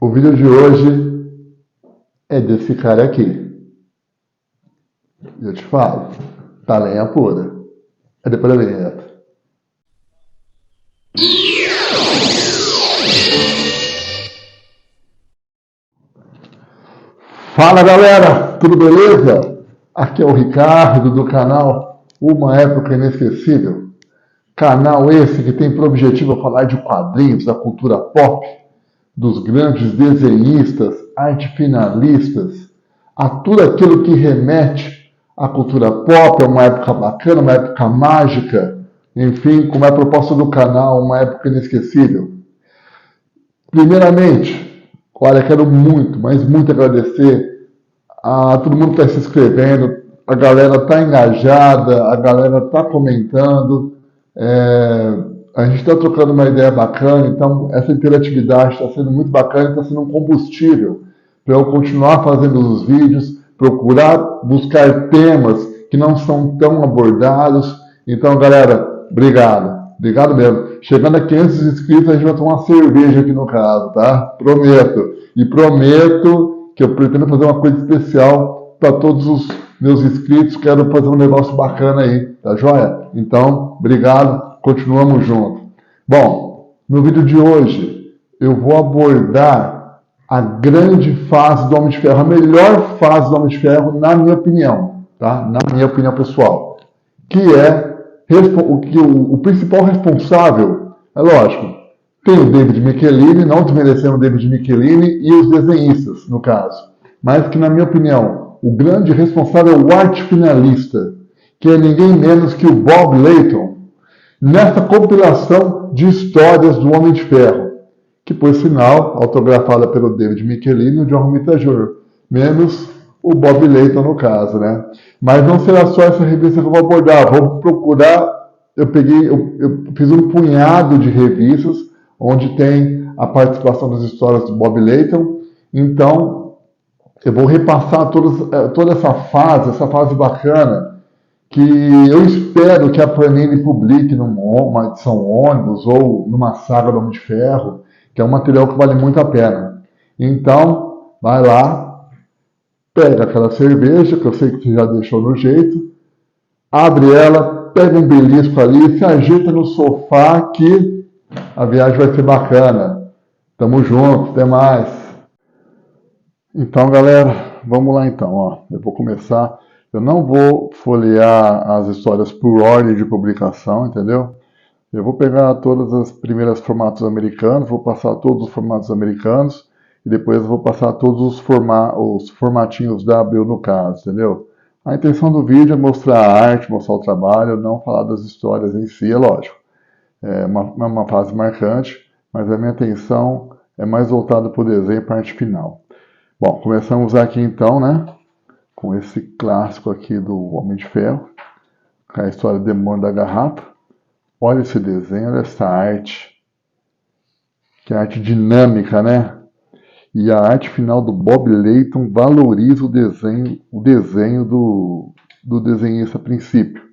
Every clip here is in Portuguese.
O vídeo de hoje é desse cara aqui. Eu te falo, tá lenha pura. É depois da vinheta. Fala galera, tudo beleza? Aqui é o Ricardo do canal Uma Época Inesquecível. Canal esse que tem por objetivo falar de quadrinhos, da cultura pop, dos grandes desenhistas, arte finalistas, a tudo aquilo que remete à cultura pop, a uma época bacana, uma época mágica, enfim, como é a proposta do canal, uma época inesquecível. Primeiramente, olha, quero muito, mas muito agradecer a todo mundo que está se inscrevendo, a galera está engajada, a galera está comentando, a gente está trocando uma ideia bacana, então essa interatividade está sendo muito bacana, está sendo um combustível para eu continuar fazendo os vídeos, procurar buscar temas que não são tão abordados. Então, galera, obrigado mesmo. Chegando a 500 inscritos, a gente vai tomar uma cerveja aqui no caso, tá? Prometo. E prometo que eu pretendo fazer uma coisa especial para todos os meus inscritos. Quero fazer um negócio bacana aí, tá joia? Então, obrigado. Continuamos juntos. Bom, no vídeo de hoje eu vou abordar a grande fase do Homem de Ferro, a melhor fase do Homem de Ferro, na minha opinião, tá? Na minha opinião pessoal, que é o principal responsável, é lógico, tem o David Michelinie, não desmerecendo o David Michelinie e os desenhistas, no caso, mas que, na minha opinião, o grande responsável é o arte finalista, que é ninguém menos que o Bob Layton, nessa compilação de histórias do Homem de Ferro, que, por sinal, autografada pelo David Michelinie e o John Romita Jr., menos o Bob Layton no caso, né? Mas não será só essa revista que eu vou abordar, vou procurar, eu fiz um punhado de revistas onde tem a participação das histórias do Bob Layton, então eu vou repassar toda essa fase bacana, que eu espero que a Panini publique numa edição ônibus ou numa saga do Homem de Ferro, que é um material que vale muito a pena. Então, vai lá, pega aquela cerveja, que eu sei que você já deixou no jeito, abre ela, pega um belisco ali, se ajeita no sofá que a viagem vai ser bacana. Tamo junto, até mais. Então, galera, vamos lá então. Ó. Eu vou começar. Eu não vou folhear as histórias por ordem de publicação, entendeu? Eu vou pegar todas as primeiras formatos americanos, vou passar todos os formatos americanos e depois eu vou passar todos os formatinhos da Abril no caso, entendeu? A intenção do vídeo é mostrar a arte, mostrar o trabalho, não falar das histórias em si, é lógico. É uma fase marcante, mas a minha atenção é mais voltada para o desenho e para a arte final. Bom, começamos aqui então, né? Com esse clássico aqui do Homem de Ferro, com a história do Demônio da Garrafa. Olha esse desenho, olha essa arte. Que arte dinâmica, né? E a arte final do Bob Layton valoriza o desenho do desenhista a princípio.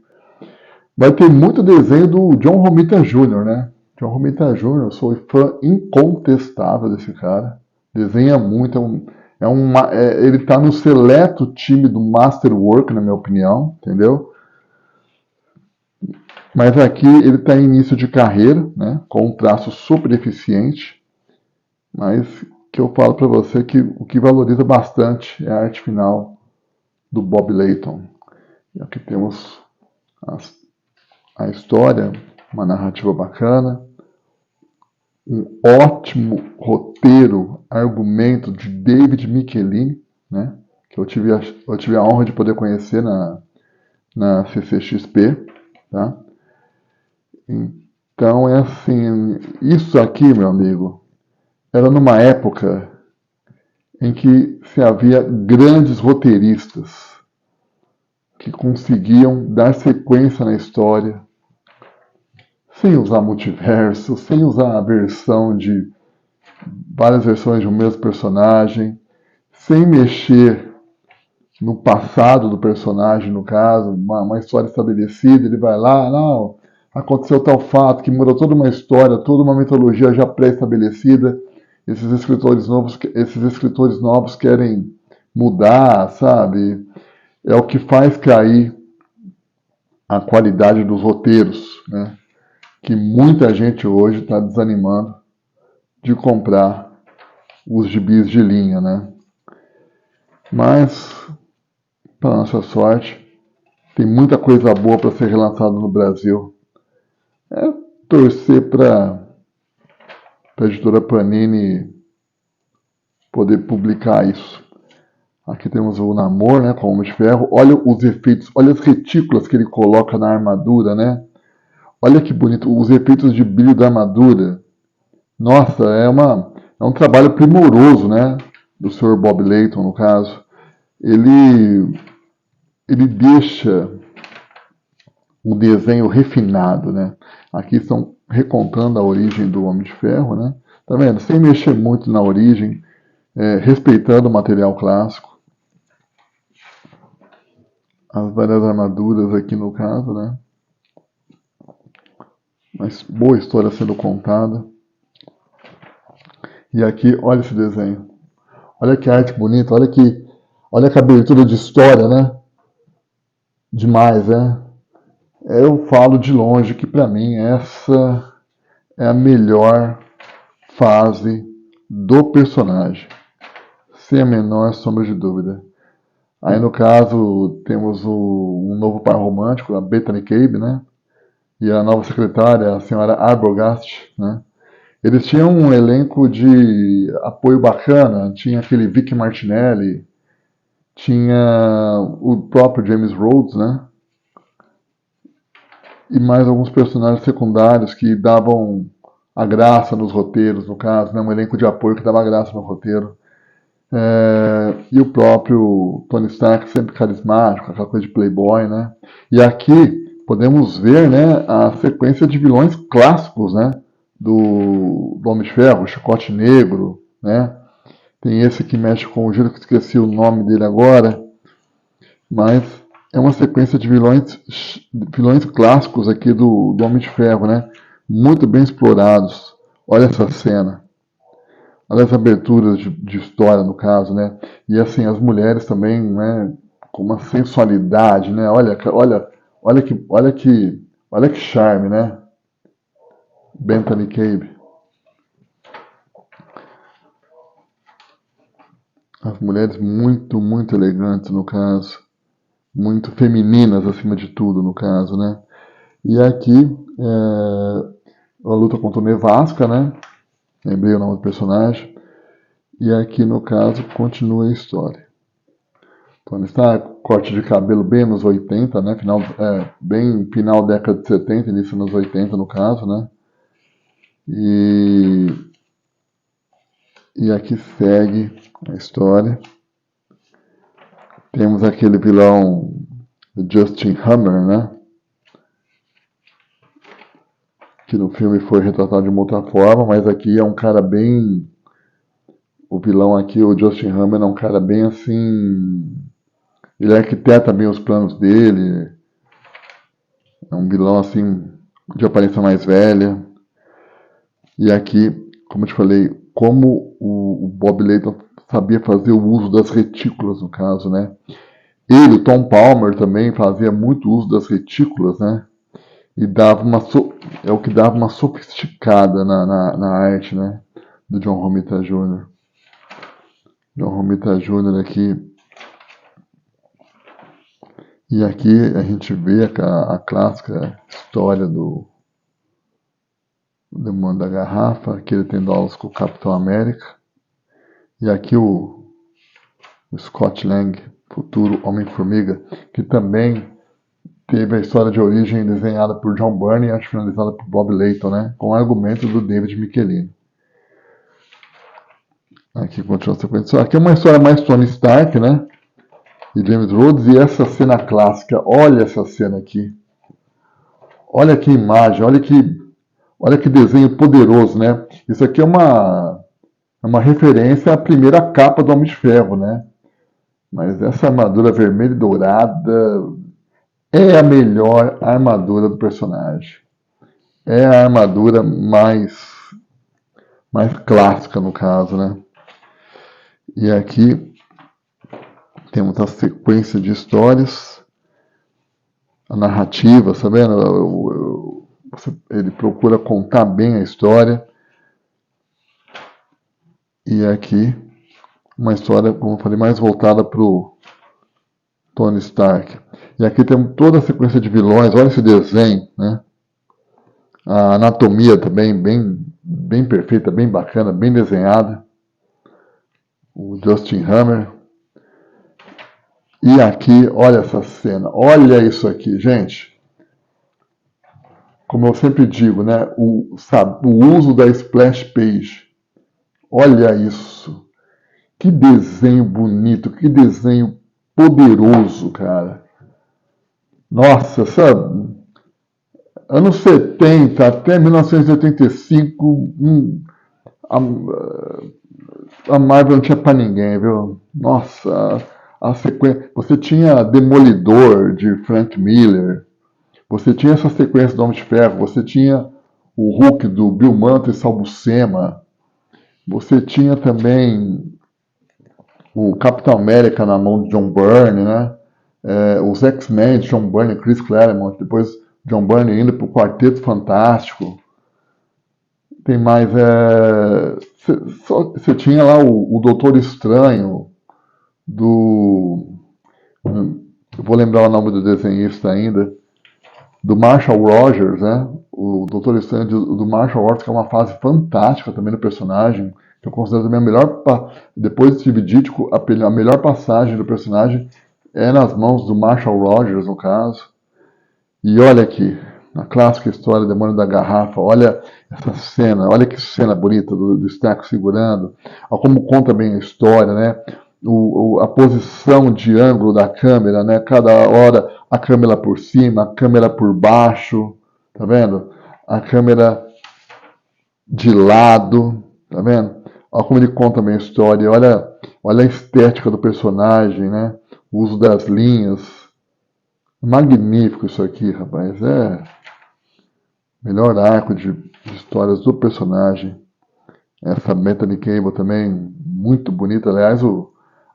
Vai ter muito desenho do John Romita Jr., né? John Romita Jr., eu sou fã incontestável desse cara. Desenha muito, ele está no seleto time do Masterwork, na minha opinião, entendeu? Mas aqui ele está em início de carreira, né, com um traço super eficiente, mas que eu falo para você que o que valoriza bastante é a arte final do Bob Layton. E aqui temos a história, uma narrativa bacana, um ótimo roteiro, argumento de David Michelinie, né, que eu tive a honra de poder conhecer na CCXP, tá? Então é assim, isso aqui, meu amigo, era numa época em que se havia grandes roteiristas que conseguiam dar sequência na história sem usar multiverso, sem usar a versão de várias versões de um mesmo personagem, sem mexer no passado do personagem, no caso, uma história estabelecida, ele vai lá, não, aconteceu tal fato que mudou toda uma história, toda uma mitologia já pré-estabelecida. esses escritores novos querem mudar, sabe? É o que faz cair a qualidade dos roteiros, né? Que muita gente hoje está desanimando de comprar os gibis de linha, né? Mas, para nossa sorte, tem muita coisa boa para ser relançada no Brasil. É torcer para a editora Panini poder publicar isso. Aqui temos o Namor, né, com o Homem de Ferro. Olha os efeitos, olha as retículas que ele coloca na armadura, né? Olha que bonito, os efeitos de brilho da armadura. Nossa, é um trabalho primoroso, né? Do Sr. Bob Layton, no caso. Ele deixa um desenho refinado, né? Aqui estão recontando a origem do Homem de Ferro, né? Tá vendo? Sem mexer muito na origem, respeitando o material clássico. As várias armaduras aqui no caso, né? Mas boa história sendo contada. E aqui, olha esse desenho. Olha que arte bonita, olha que abertura de história, né? Demais, né? Eu falo de longe que para mim essa é a melhor fase do personagem, sem a menor sombra de dúvida. Aí no caso temos um novo par romântico, a Bethany Cabe, né? E a nova secretária, a senhora Arbogast, né? Eles tinham um elenco de apoio bacana, tinha aquele Vic Martinelli, tinha o próprio James Rhodes, né? E mais alguns personagens secundários que davam a graça nos roteiros, no caso, né? Um elenco de apoio que dava a graça no roteiro. E o próprio Tony Stark, sempre carismático, aquela coisa de playboy, né? E aqui podemos ver, né, a sequência de vilões clássicos, né? Do Homem de Ferro, o Chicote Negro, né? Tem esse que mexe com o giro, que esqueci o nome dele agora, mas é uma sequência de vilões clássicos aqui do Homem de Ferro, né? Muito bem explorados. Olha essa cena. Olha as aberturas de história, no caso, né? E assim, as mulheres também, né? Com uma sensualidade, né? Olha que charme, né? Bethany Cabe. As mulheres muito, muito elegantes, no caso. Muito femininas, acima de tudo, no caso, né? E aqui, a luta contra o Nevasca, né? Lembrei o nome do personagem. E aqui, no caso, continua a história. Tony Stark, corte de cabelo bem nos 80, né? Bem final da década de 70, início nos 80, no caso, né? E aqui segue a história. Temos aquele vilão Justin Hammer, né? Que no filme foi retratado de uma outra forma, mas aqui é um cara bem... O vilão aqui, o Justin Hammer, é um cara bem assim... Ele arquiteta bem os planos dele. É um vilão assim, de aparência mais velha. E aqui, como eu te falei, como o Bob Layton sabia fazer o uso das retículas, no caso, né? Ele, o Tom Palmer, também fazia muito uso das retículas, né? E é o que dava uma sofisticada na arte, né? Do John Romita Jr. John Romita Jr. aqui. E aqui a gente vê a clássica história do Demônio da Garrafa, que ele tendo aulas com o Capitão América. E aqui o Scott Lang, futuro Homem-Formiga, que também teve a história de origem desenhada por John Byrne e acho finalizada por Bob Layton, né? Com argumentos do David Michelini. Aqui continua a sequência. Aqui é uma história mais Tony Stark, né? E James Rhodes, e essa cena clássica, olha essa cena aqui. Olha que imagem, olha que desenho poderoso, né? Isso aqui é uma referência à primeira capa do Homem de Ferro, né? Mas essa armadura vermelha e dourada é a melhor armadura do personagem. É a armadura mais mais clássica no caso, né? E aqui temos a sequência de histórias, a narrativa, sabendo? Ele procura contar bem a história. E aqui uma história, como eu falei, mais voltada para o Tony Stark. E aqui temos toda a sequência de vilões. Olha esse desenho, né? A anatomia também bem perfeita, bem bacana, bem desenhada. O Justin Hammer. E aqui, olha essa cena. Olha isso aqui, gente. Como eu sempre digo, né? O uso da splash page. Olha isso. Que desenho bonito, que desenho poderoso, cara. Nossa, sabe? Anos 70 até 1985, a Marvel não tinha pra ninguém, viu? Nossa, a sequência. Você tinha Demolidor de Frank Miller, você tinha essa sequência do Homem de Ferro, você tinha o Hulk do Bill Mantlo e Sal Buscema, você tinha também o Capitão América na mão de John Byrne, né? Os X-Men de John Byrne e Chris Claremont, depois John Byrne indo para o Quarteto Fantástico. Tem mais. Você tinha lá o Doutor Estranho do. Eu vou lembrar o nome do desenhista ainda. Do Marshall Rogers, né? O Doutor Estranho do Marshall Rogers, que é uma fase fantástica também do personagem. Que eu considero também a melhor. Depois de Steve Ditko, a melhor passagem do personagem é nas mãos do Marshall Rogers, no caso. E olha aqui, a clássica história Demônio da Garrafa, olha essa cena, olha que cena bonita do Stark segurando, olha como conta bem a história, né? A posição de ângulo da câmera, né? Cada hora a câmera por cima, a câmera por baixo, tá vendo? A câmera de lado, tá vendo? Olha como ele conta bem a história, olha a estética do personagem, né? O uso das linhas. Magnífico isso aqui, rapaz. É melhor arco de histórias do personagem. Essa Bethany Cable também, muito bonita. Aliás,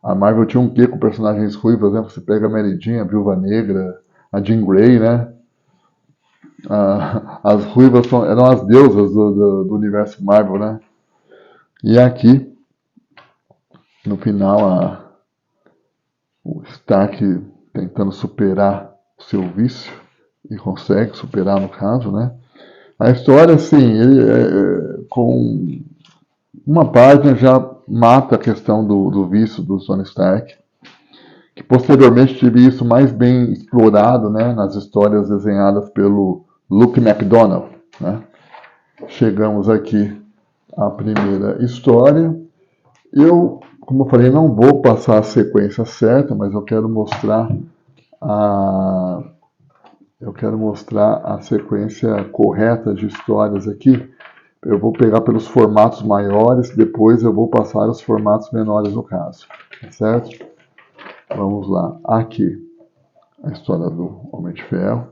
a Marvel tinha um quê com personagens ruivos, né? Você pega a Mary Jane, a Viúva Negra, a Jean Grey, né? As ruivas eram as deusas do universo Marvel, né? E aqui, no final, o Stark tentando superar o seu vício, e consegue superar no caso, né? A história, assim, com uma página já mata a questão do vício do Tony Stark, que posteriormente tive isso mais bem explorado, né, nas histórias desenhadas pelo Luke McDonnell, né? Chegamos aqui à primeira história. Eu, como eu falei, não vou passar a sequência certa, mas a, eu quero mostrar a sequência correta de histórias aqui. Eu vou pegar pelos formatos maiores, depois eu vou passar os formatos menores no caso, tá certo? Vamos lá. Aqui, a história do Homem de Ferro,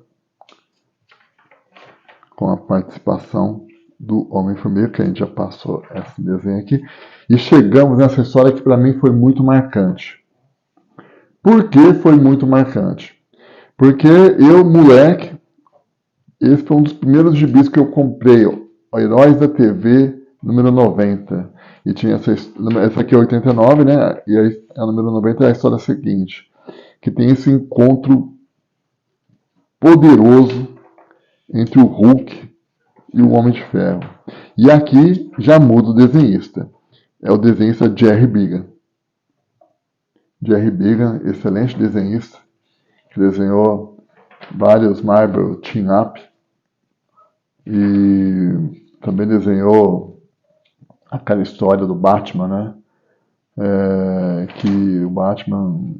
com a participação do Homem-Formiga, que a gente já passou esse desenho aqui. E chegamos nessa história que para mim foi muito marcante. Por que foi muito marcante? Porque eu, moleque, esse foi um dos primeiros gibis que eu comprei, ó, Heróis da TV, número 90. E tinha essa aqui é 89, né? E aí, a número 90 é a história seguinte, que tem esse encontro poderoso entre o Hulk e o Homem de Ferro. E aqui já muda o desenhista. É o desenhista Jerry Began. Jerry Began, excelente desenhista, que desenhou vários Marvel Team Up e também desenhou aquela história do Batman, né? Que o Batman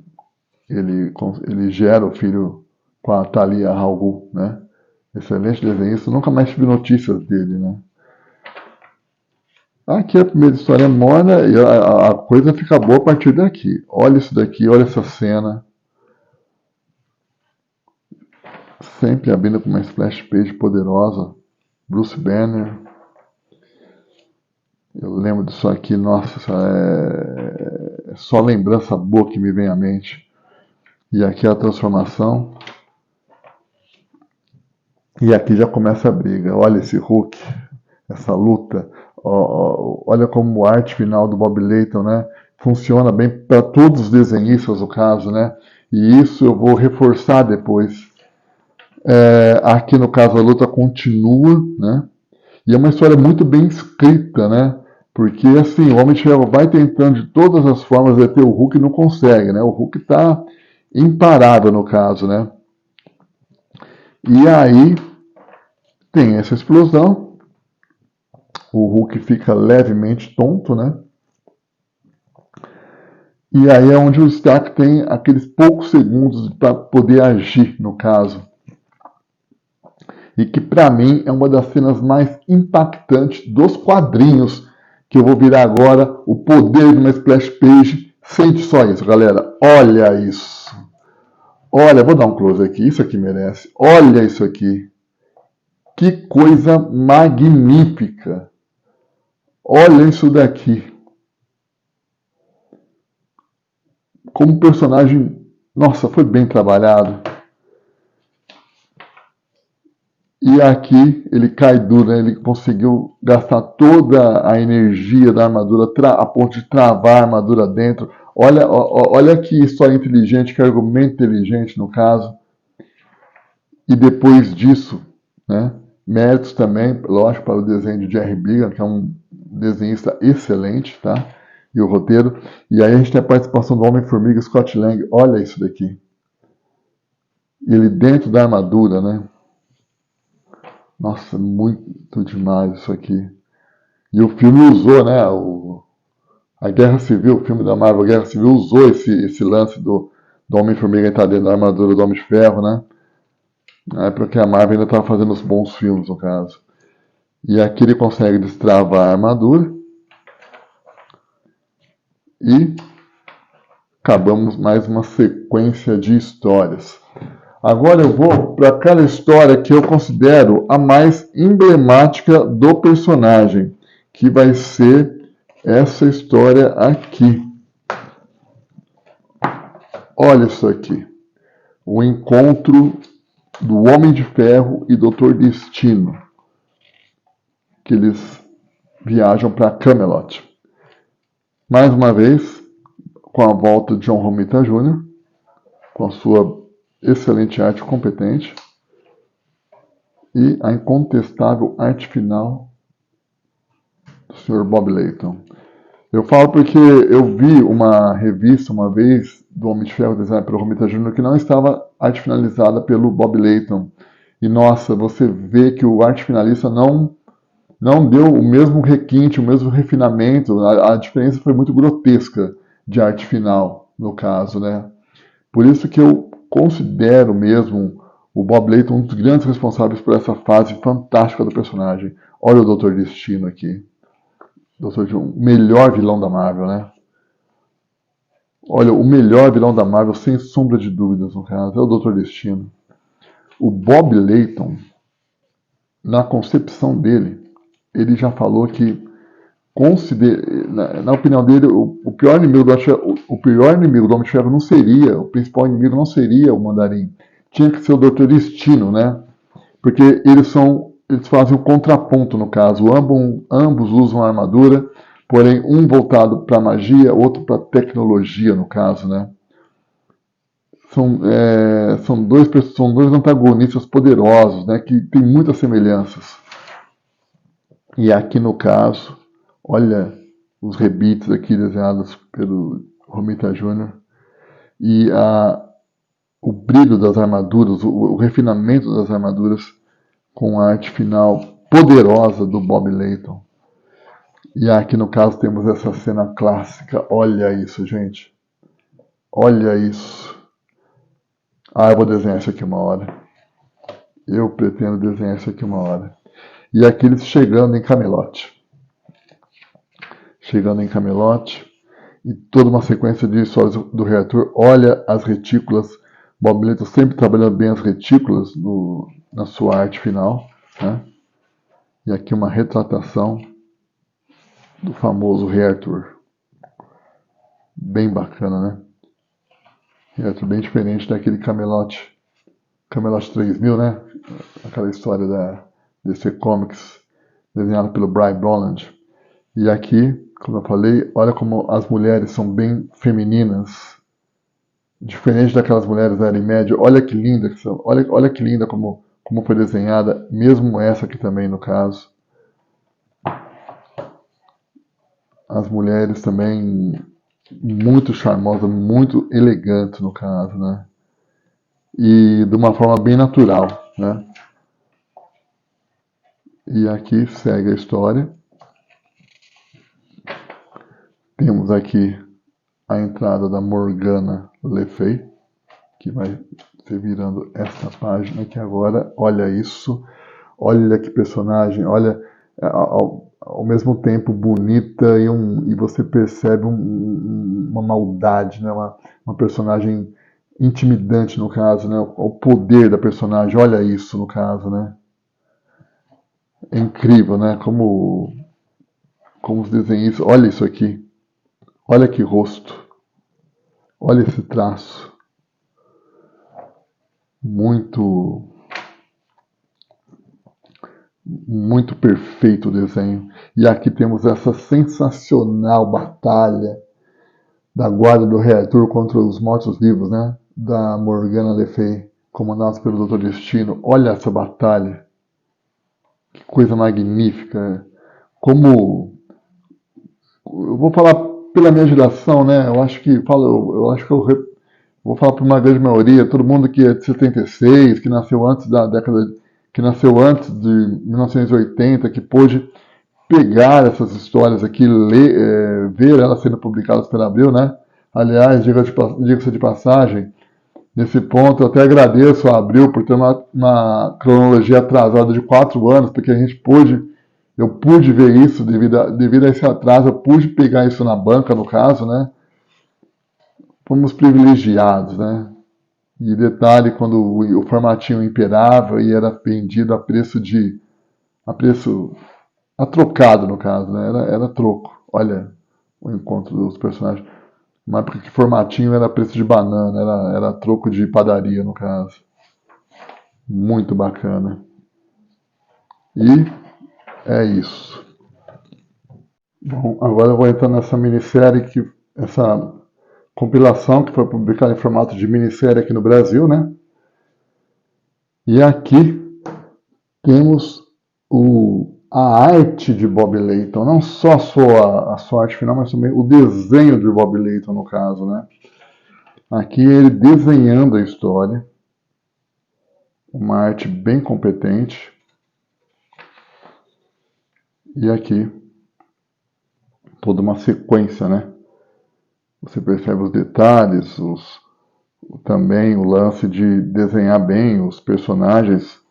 ele gera o filho com a Talia al Ghul, né? Excelente desenhista, nunca mais tive notícias dele, né? Aqui a primeira história morna e a coisa fica boa a partir daqui. Olha isso daqui, olha essa cena. Sempre abrindo com uma splash page poderosa. Bruce Banner. Eu lembro disso aqui, nossa, é só lembrança boa que me vem à mente. E aqui a transformação. E aqui já começa a briga. Olha esse Hulk, essa luta. Olha como a arte final do Bob Layton, né? Funciona bem para todos os desenhistas, no caso, né? E isso eu vou reforçar depois. Aqui no caso a luta continua, né? E é uma história muito bem escrita, né? Porque assim, o Homem de Ferro vai tentando de todas as formas deter o Hulk e não consegue, né? O Hulk está imparável no caso, né? E aí tem essa explosão, o Hulk fica levemente tonto, né? E aí é onde o Stark tem aqueles poucos segundos para poder agir, no caso. E que para mim é uma das cenas mais impactantes dos quadrinhos, que eu vou virar agora o poder de uma splash page. Sente só isso, galera. Olha isso. Olha, vou dar um close aqui. Isso aqui merece. Olha isso aqui. Que coisa magnífica. Olha isso daqui. Como personagem, nossa, foi bem trabalhado. E aqui ele cai duro, né? Ele conseguiu gastar toda a energia da armadura a ponto de travar a armadura dentro. Olha que história inteligente, que argumento inteligente no caso. E depois disso, né? Méritos também, lógico, para o desenho de Jerry Bigan, que é um desenhista excelente, tá? E o roteiro. E aí a gente tem a participação do Homem-Formiga Scott Lang. Olha isso daqui. Ele dentro da armadura, né? Nossa, muito demais isso aqui. E o filme usou, né? A Guerra Civil, o filme da Marvel, a Guerra Civil, usou esse lance do Homem-Formiga estar dentro da armadura do Homem de Ferro, né? É porque a Marvel ainda estava fazendo os bons filmes, no caso. E aqui ele consegue destravar a armadura. E acabamos mais uma sequência de histórias. Agora eu vou para aquela história que eu considero a mais emblemática do personagem, que vai ser essa história aqui. Olha isso aqui. O encontro do Homem de Ferro e Doutor Destino. Que eles viajam para Camelot. Mais uma vez, com a volta de John Romita Jr., com a sua excelente arte competente e a incontestável arte final do Sr. Bob Layton. Eu falo porque eu vi uma revista uma vez do Homem de Ferro desenhado pelo Romita Jr. que não estava arte finalizada pelo Bob Layton. E nossa, você vê que o arte finalista não deu o mesmo requinte, o mesmo refinamento. A diferença foi muito grotesca de arte final, no caso, né? Por isso que eu considero mesmo o Bob Layton um dos grandes responsáveis por essa fase fantástica do personagem. Olha o Doutor Destino aqui. O melhor vilão da Marvel, né? Olha, o melhor vilão da Marvel, sem sombra de dúvidas, no caso, é o Doutor Destino. O Bob Layton, na concepção dele, ele já falou que, na opinião dele, o pior inimigo do Homem de Ferro não seria, o principal inimigo não seria o Mandarim. Tinha que ser o Doutor Destino, né? Porque eles fazem um contraponto, no caso. Ambos usam a armadura, porém um voltado para magia, outro para tecnologia, no caso, né? São dois antagonistas poderosos, né? Que têm muitas semelhanças. E aqui no caso, olha os rebites aqui desenhados pelo Romita Jr. E o brilho das armaduras, o refinamento das armaduras com a arte final poderosa do Bob Layton. E aqui no caso temos essa cena clássica. Olha isso, gente. Olha isso. Eu vou desenhar isso aqui uma hora. Eu pretendo desenhar isso aqui uma hora. E aqui eles chegando em Camelot. E toda uma sequência de histórias do Rei Arthur. Olha as retículas. Bob Layton sempre trabalhando bem as retículas na sua arte final, né? E aqui uma retratação do famoso Rei Arthur. Bem bacana, né? Rei Arthur bem diferente daquele Camelot 3000, né? Aquela história da DC Comics, desenhada pelo Brian Bolland. E aqui, como eu falei, olha como as mulheres são bem femininas, diferente daquelas mulheres da Idade Média. Olha que linda que são, olha que linda como foi desenhada, mesmo essa aqui também no caso. As mulheres também muito charmosas, muito elegantes no caso, né? E de uma forma bem natural, né? E aqui segue a história. Temos aqui a entrada da Morgana Le Fay, que vai ser virando esta página aqui agora. Olha isso, olha que personagem, olha ao mesmo tempo bonita e você percebe uma maldade, né? Uma personagem intimidante no caso, né? O poder da personagem, olha isso no caso, né? É incrível, né? Como os desenhistas, olha isso aqui, olha que rosto, olha esse traço, muito perfeito o desenho. E aqui temos essa sensacional batalha da guarda do Rei Arthur contra os mortos-vivos, né? Da Morgana Le Fay, comandada pelo Dr. Destino. Olha essa batalha. Que coisa magnífica. Como... Eu vou falar pela minha geração, né? Eu acho que vou falar para uma grande maioria, todo mundo que é de 76, que nasceu antes da década, que nasceu antes de 1980, que pôde pegar essas histórias aqui, ler, ver elas sendo publicadas pela Abril, né? Aliás, diga-se de passagem, nesse ponto eu até agradeço a Abril por ter uma cronologia atrasada de 4 anos, porque eu pude ver isso devido a esse atraso, eu pude pegar isso na banca, no caso, né? Fomos privilegiados, né? E detalhe, quando o formatinho imperava e era vendido a trocado no caso, né? Era troco. Olha o encontro dos personagens. Uma época que formatinho era preço de banana, era troco de padaria no caso. Muito bacana. E é isso. Bom, agora eu vou entrar nessa minissérie, essa compilação que foi publicada em formato de minissérie aqui no Brasil, né? E aqui temos a arte de Bob Layton, não só a sua arte final, mas também o desenho de Bob Layton, no caso, né? Aqui ele desenhando a história, uma arte bem competente. E aqui toda uma sequência, né? Você percebe os detalhes, também o lance de desenhar bem os personagens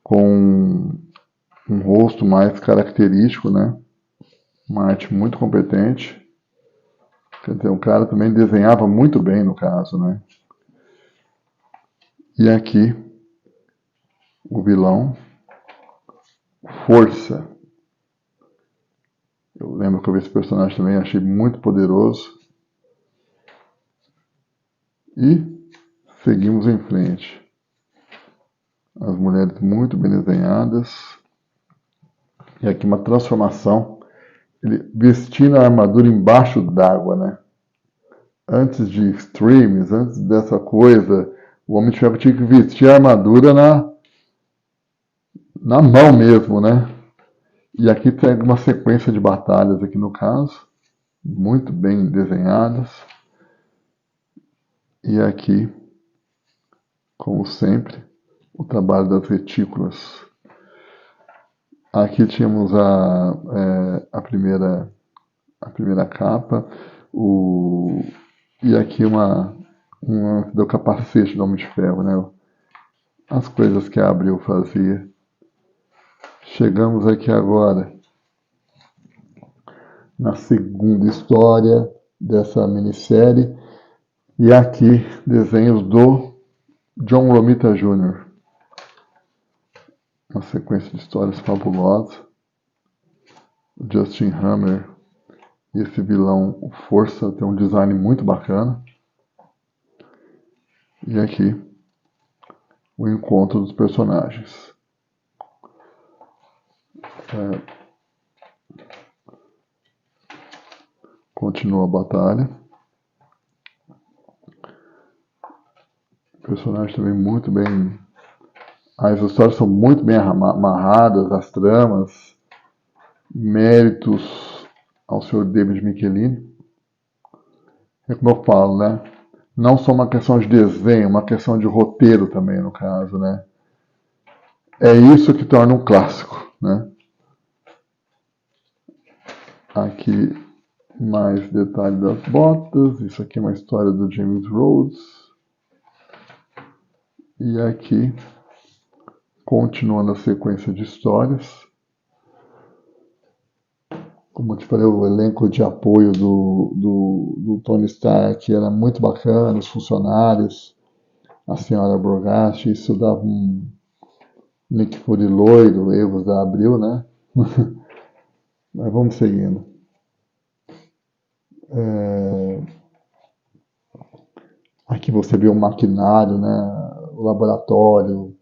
com um rosto mais característico, né? Uma arte muito competente. Quer dizer, o cara também desenhava muito bem, no caso, né? E aqui, o vilão, Força. Eu lembro que eu vi esse personagem também, achei muito poderoso. E seguimos em frente. As mulheres muito bem desenhadas. E aqui uma transformação. Ele vestindo a armadura embaixo d'água, né? Antes de streams, antes dessa coisa, o Homem de Ferro tinha que vestir a armadura na mão mesmo, né? E aqui tem uma sequência de batalhas aqui no caso, muito bem desenhadas. E aqui, como sempre, o trabalho das retículas. Aqui tínhamos a primeira capa, e aqui do capacete do Homem de Ferro, né? As coisas que a Abril fazia. Chegamos aqui agora na segunda história dessa minissérie, e aqui desenhos do John Romita Jr. Uma sequência de histórias fabulosas. Justin Hammer e esse vilão, o Força, tem um design muito bacana. E aqui, o encontro dos personagens. Continua a batalha. O personagem também muito bem. As histórias são muito bem amarradas, as tramas. Méritos ao Sr. David Michelinie. É como eu falo, né? Não só uma questão de desenho, uma questão de roteiro também, no caso, né? É isso que torna um clássico, né? Aqui mais detalhe das botas. Isso aqui é uma história do James Rhodes. E aqui, continuando a sequência de histórias. Como eu te falei, o elenco de apoio do Tony Stark era muito bacana, os funcionários, a senhora Borgatti, isso dava um Nick Fury loiro, erros da Abril, né? Mas vamos seguindo. Aqui você vê o maquinário, né? O laboratório,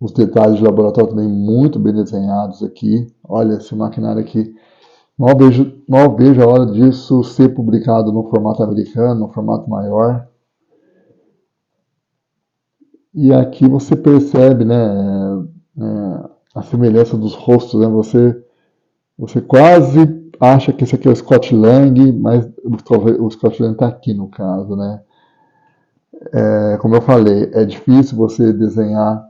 os detalhes do laboratório também muito bem desenhados aqui. Olha esse maquinário aqui. Mal vejo a hora disso ser publicado no formato americano, no formato maior. E aqui você percebe, né, a semelhança dos rostos, né? Você quase acha que esse aqui é o Scott Lang, mas o Scott Lang está aqui no caso, né? Como eu falei, é difícil você desenhar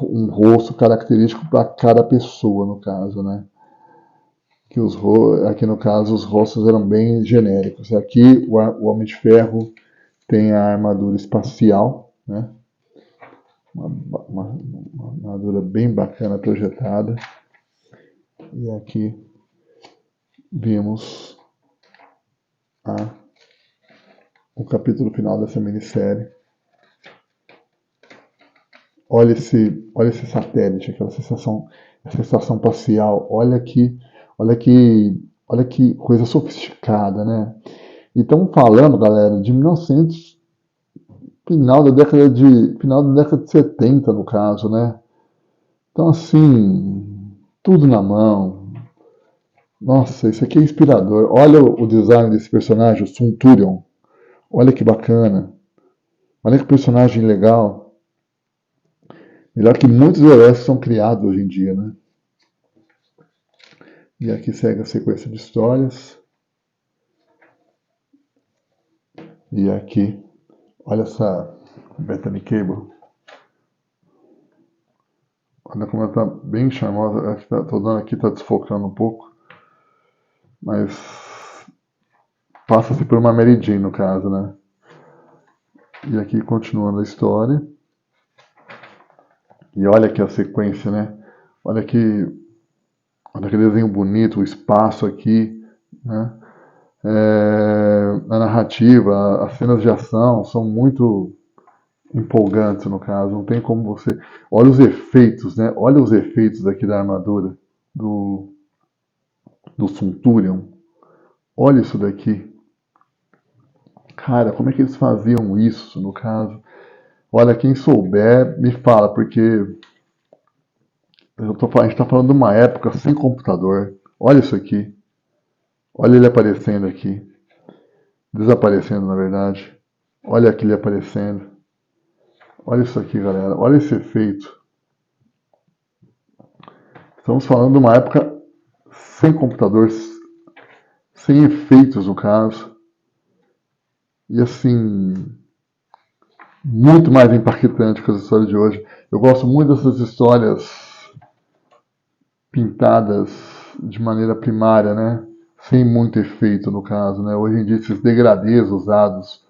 um rosto característico para cada pessoa, no caso, né? Que aqui no caso os rostos eram bem genéricos. Aqui o Homem de Ferro tem a armadura espacial, né? Uma armadura bem bacana projetada. E aqui vimos o capítulo final dessa minissérie. Olha esse satélite, aquela sensação espacial. Olha que coisa sofisticada, né? E estamos falando, galera, de 1900, final da década de 70, no caso, né? Então, assim, tudo na mão. Nossa, isso aqui é inspirador. Olha o design desse personagem, o Centurion. Olha que bacana. Olha que personagem legal. Melhor que muitos heróis que são criados hoje em dia, né? E aqui segue a sequência de histórias. E aqui, olha essa Bethany Cable. Olha como ela tá bem charmosa. Acho que tô dando aqui, tá desfocando um pouco. Mas passa-se por uma Mary Jane, no caso, né? E aqui continuando a história. E olha aqui a sequência, né? Olha que desenho bonito, o espaço aqui, né? A narrativa, as cenas de ação são muito empolgantes, no caso. Não tem como você... Olha os efeitos, né? Olha os efeitos aqui da armadura do Centurion. Olha isso daqui. Cara, como é que eles faziam isso, no caso? Olha, quem souber, me fala, porque a gente está falando de uma época sem computador. Olha isso aqui. Olha ele aparecendo aqui. Desaparecendo, na verdade. Olha aqui ele aparecendo. Olha isso aqui, galera. Olha esse efeito. Estamos falando de uma época sem computador, sem efeitos, no caso. E assim, muito mais impactante que as histórias de hoje. Eu gosto muito dessas histórias pintadas de maneira primária, né? Sem muito efeito, no caso, né? Hoje em dia, esses degradês usados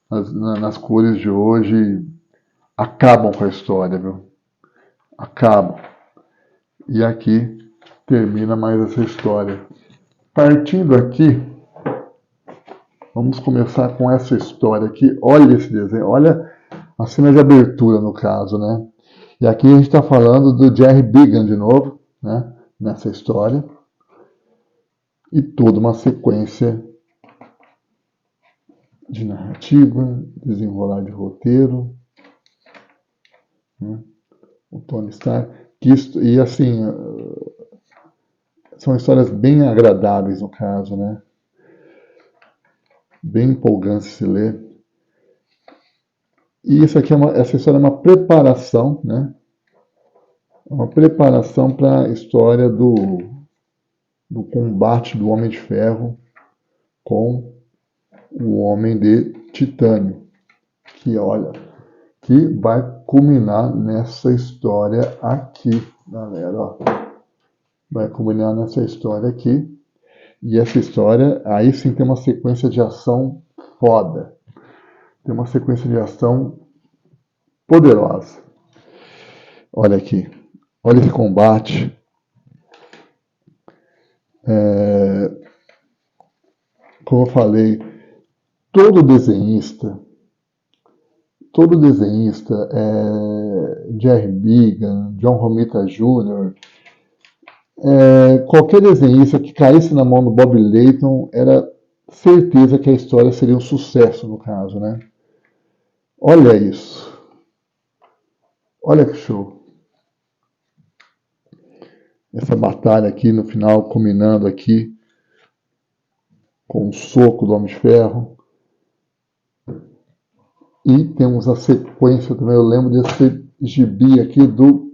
nas cores de hoje acabam com a história, viu? Acabam. E aqui termina mais essa história. Partindo aqui, vamos começar com essa história aqui. Olha esse desenho, olha a cena de abertura, no caso, né? E aqui a gente está falando do Jerry Began de novo, né? Nessa história. e toda uma sequência de narrativa, desenrolar de roteiro, né? O Tony Stark, e assim, são histórias bem agradáveis no caso, né? Bem empolgantes de se ler. E isso aqui essa história é uma preparação, né? Uma preparação para a história do combate do Homem de Ferro com o Homem de Titânio, que olha, que vai culminar nessa história aqui, galera, ó. Vai culminar nessa história aqui, e essa história, aí sim tem uma sequência de ação foda, tem uma sequência de ação poderosa. Olha aqui, olha esse combate, como eu falei, todo desenhista, Jerry Began, John Romita Jr., qualquer desenhista que caísse na mão do Bob Layton era certeza que a história seria um sucesso no caso, né? Olha isso. Olha que show. Essa batalha aqui no final, culminando aqui com o soco do Homem de Ferro. E temos a sequência também, eu lembro desse gibi aqui do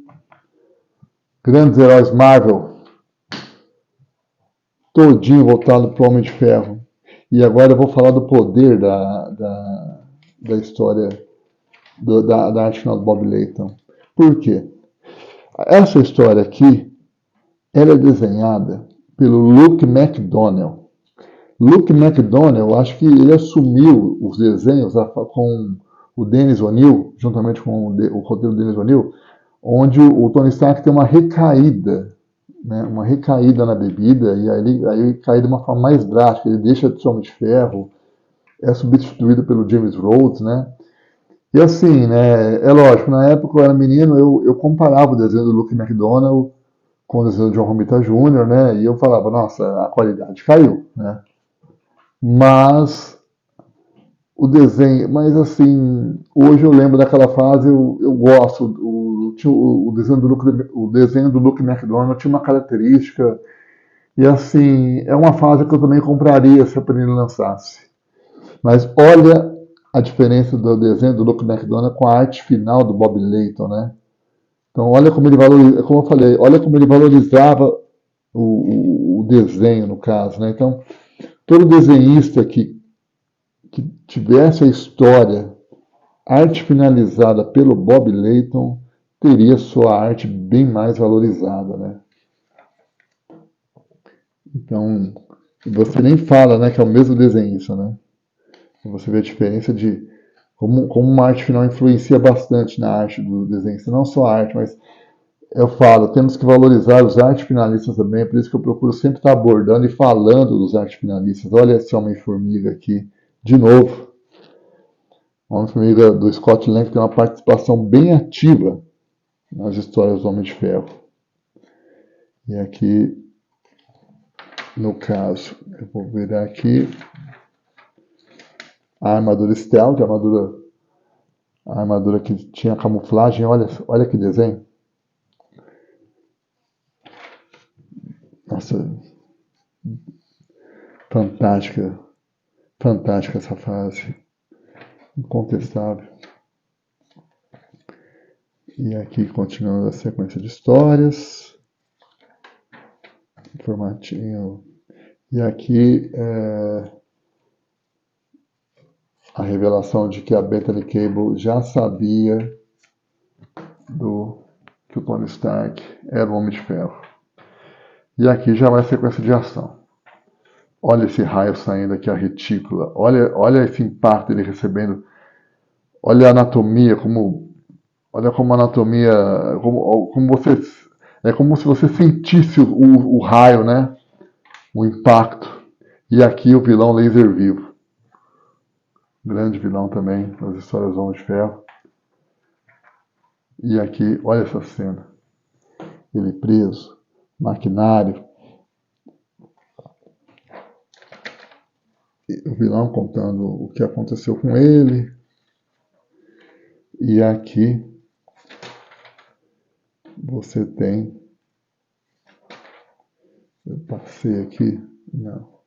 Grandes Heróis Marvel, todinho voltado para o Homem de Ferro. E agora eu vou falar do poder da história, da arte final do Bob Layton. Por quê? Essa história aqui, ela é desenhada pelo Luke McDonnell. Luke McDonnell, acho que ele assumiu os desenhos com o Dennis O'Neil, juntamente com o roteiro do Dennis O'Neil, onde o Tony Stark tem uma recaída, né, uma recaída na bebida, e aí ele cai de uma forma mais drástica, ele deixa de ser Homem de Ferro, é substituído pelo James Rhodes, né? E assim, né, é lógico, na época eu era menino, eu comparava o desenho do Luke McDonnell com o desenho do John Romita Jr., né, e eu falava, nossa, a qualidade caiu, né? Mas mas assim, hoje eu lembro daquela fase, eu gosto, o desenho do Luke McDonnell tinha uma característica, e assim, é uma fase que eu também compraria se a Panini lançasse. Mas olha a diferença do desenho do Luke McDonnell com a arte final do Bob Layton, né? Então olha como ele valorizava, como eu falei, olha como ele valorizava o desenho no caso, né? Então, todo desenhista que tivesse a história, arte finalizada pelo Bob Layton, teria sua arte bem mais valorizada, né? Então, você nem fala, né, que é o mesmo desenhista, né? Você vê a diferença de como uma arte final influencia bastante na arte do desenhista. Não só a arte, mas eu falo, temos que valorizar os artes finalistas também, por isso que eu procuro sempre estar abordando e falando dos artes finalistas. Olha esse Homem-Formiga aqui, de novo. O Homem-Formiga do Scott Lang tem uma participação bem ativa nas histórias do Homem de Ferro. E aqui, no caso, eu vou virar aqui a armadura stealth, a armadura que tinha camuflagem, olha que desenho. Nossa, fantástica, fantástica essa fase, incontestável. E aqui continuando a sequência de histórias, formatinho. E aqui a revelação de que a Bethany Cable já sabia que o Tony Stark era o Homem de Ferro. E aqui já vai a sequência de ação. Olha esse raio saindo aqui, a retícula. Olha esse impacto ele recebendo. Olha a anatomia, olha como a anatomia, como você, é como se você sentisse o raio, né? O impacto. E aqui o vilão laser vivo. Grande vilão também nas histórias do Homem de Ferro. E aqui, olha essa cena. Ele preso, maquinário. o vilão contando o que aconteceu com ele. E aqui você tem... Eu passei aqui... Não.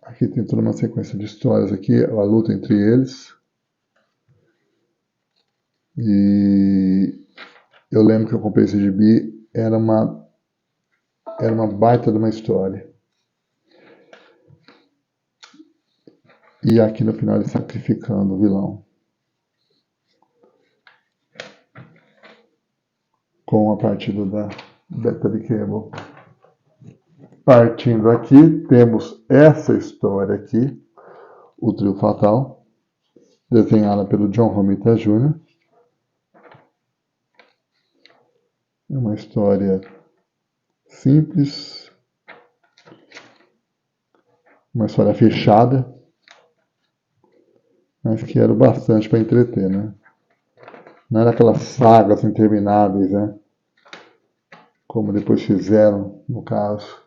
Aqui tem toda uma sequência de histórias aqui, a luta entre eles. E eu lembro que eu comprei esse gibi, era uma baita de uma história. E aqui no final ele sacrificando o vilão. Com a partida da Battery Cable. Partindo aqui, temos essa história aqui, o Trio Fatal, desenhada pelo John Romita Jr. É uma história simples, uma história fechada, mas que era o bastante para entreter, né? Não era aquelas sagas intermináveis, né? Como depois fizeram, no caso.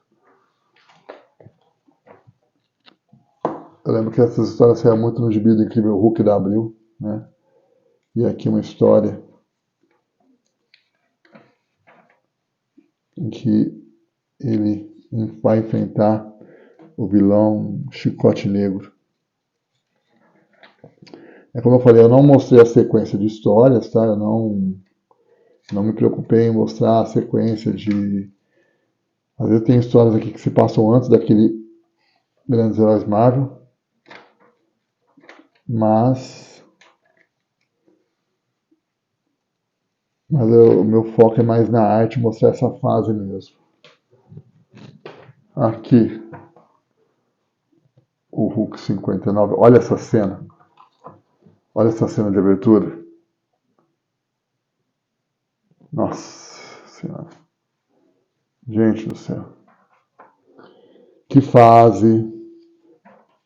Eu lembro que essas histórias saíam muito no gibi do Incrível Hulk da Abril, né? E aqui uma história em que ele vai enfrentar o vilão Chicote Negro. É como eu falei, eu não mostrei a sequência de histórias, tá? Eu não me preocupei em mostrar a sequência de... Às vezes tem histórias aqui que se passam antes daquele Grandes Heróis Marvel, mas o meu foco é mais na arte, mostrar essa fase mesmo. Aqui, o Hulk 59, olha essa cena. Olha essa cena de abertura. Nossa Senhora. Gente do céu. Que fase.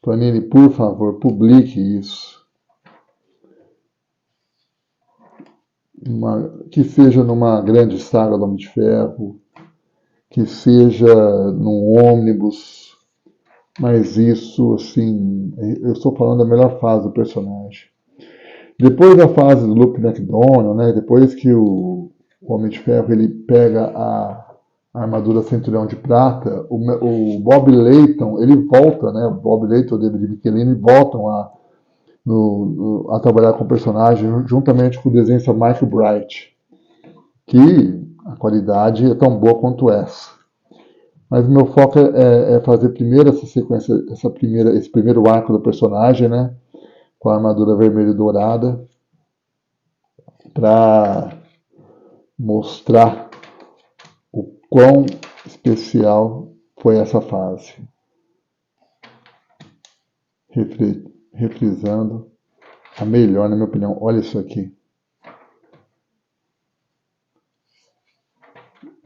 Panini, por favor, publique isso. Que seja numa grande saga do Homem de Ferro, que seja num ônibus, mas isso, assim, eu estou falando da melhor fase do personagem. Depois da fase do Luke McDonnell, né, depois que o Homem de Ferro ele pega a armadura Centurião de Prata, o Bob Layton, ele volta, né, o Bob Layton e o David Michelini voltam a trabalhar com o personagem, juntamente com o desenhista Mike Bright, que a qualidade é tão boa quanto essa. Mas o meu foco é fazer primeiro essa sequência, esse primeiro arco do personagem, né, com a armadura vermelha e dourada, para mostrar o quão especial foi essa fase. Refrisando a melhor, na minha opinião. Olha isso aqui.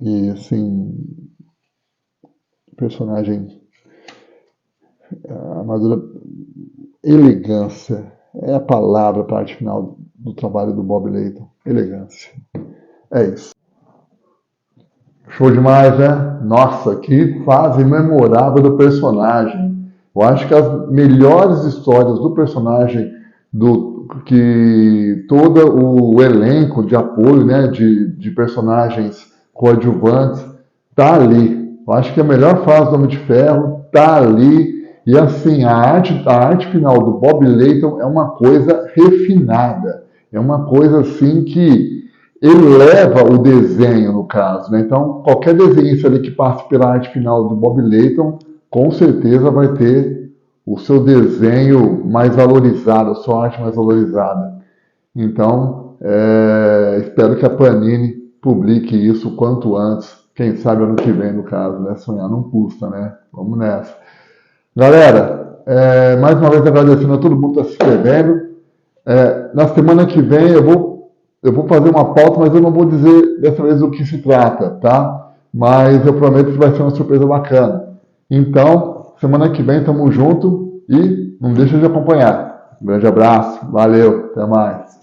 E assim, personagem, a armadura, elegância é a palavra para a parte final do trabalho do Bob Layton. Elegância. É isso. Show demais, né? Nossa, que fase memorável do personagem. Eu acho que as melhores histórias do personagem, que todo o elenco de apoio, né, de personagens coadjuvantes, tá ali. Eu acho que a melhor fase do Homem de Ferro tá ali. E assim, a arte final do Bob Layton é uma coisa refinada. É uma coisa assim que eleva o desenho, no caso, né? Então, qualquer desenhista ali que passe pela arte final do Bob Layton, com certeza vai ter o seu desenho mais valorizado, a sua arte mais valorizada. Então, espero que a Panini publique isso o quanto antes, quem sabe ano que vem, no caso, né? Sonhar não custa, né? Vamos nessa. Galera, mais uma vez agradecendo a todo mundo que está se inscrevendo. Na semana que vem eu vou fazer uma pauta, mas eu não vou dizer dessa vez do que se trata, tá? Mas eu prometo que vai ser uma surpresa bacana. Então, semana que vem tamo junto e não deixa de acompanhar. Um grande abraço, valeu, até mais.